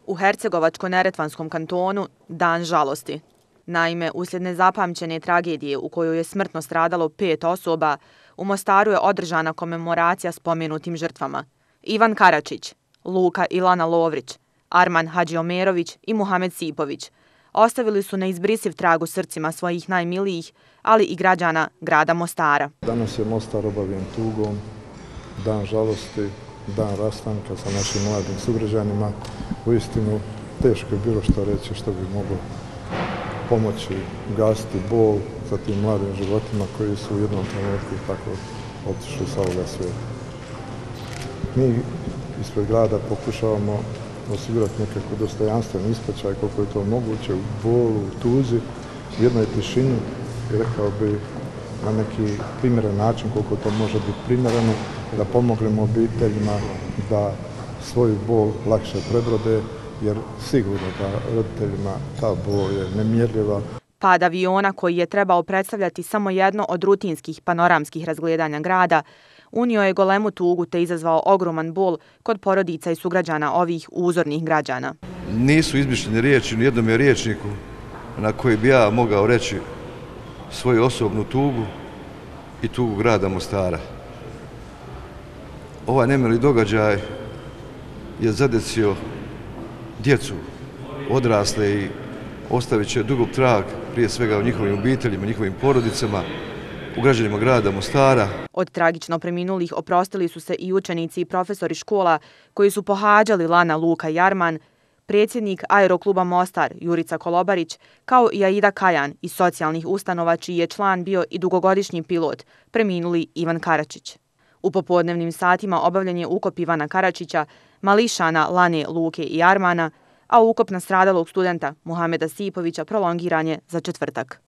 U Hercegovačko-neretvanskom kantonu Dan žalosti. Naime, uslijed nezapamćene tragedije u kojoj je smrtno stradalo 5 osoba, u Mostaru je održana komemoracija spomenutim žrtvama. Ivan Karačić, Luka i Lana Lovrić, Arman Hadžiomerović i Muhamed Sipović ostavili su neizbrisiv trag u srcima svojih najmilijih, ali i građana grada Mostara. Danas je Mostar obavljen tugom, dan žalosti, dan rastanka sa našim mladim sugrađanima. Uistinu teško je bilo što reći što bi moglo pomoći gasiti bol za tim mladim životima koji su u jednom trenutku tako otišli sa ovoga svijeta. Mi ispred grada pokušavamo osigurati nekako dostojanstven ispraćaj koliko je to moguće u bolu, u tuzi, u jednoj tišini i rekao bi na neki primjeren način koliko to može biti primjereno, da pomognemo obiteljima da svoju bol lakše prebrode, jer sigurno da roditeljima ta bol je nemjerljiva. Pad aviona koji je trebao predstavljati samo jedno od rutinskih panoramskih razgledanja grada, unio je golemu tugu te izazvao ogroman bol kod porodica i sugrađana ovih uzornih građana. Nisu izmišljene riječi u jednom rječniku na koji bi ja mogao reći svoju osobnu tugu i tugu grada Mostara. Ovaj nemili događaj je zadesio djecu, odrasle i ostavit će dugog trag prije svega u njihovim obiteljima, njihovim porodicama, u građanima grada Mostara. Od tragično preminulih oprostili su se i učenici i profesori škola koji su pohađali Lana, Luka i Arman, predsjednik Aerokluba Mostar Jurica Kolobarić, kao i Aida Kajan iz socijalnih ustanova čiji je član bio i dugogodišnji pilot, preminuli Ivan Karačić. U popodnevnim satima obavljen je ukop Ivana Karačića, mališana Lane, Luke i Armana, a ukop nastradalog studenta Muhameda Sipovića prolongiran je za četvrtak.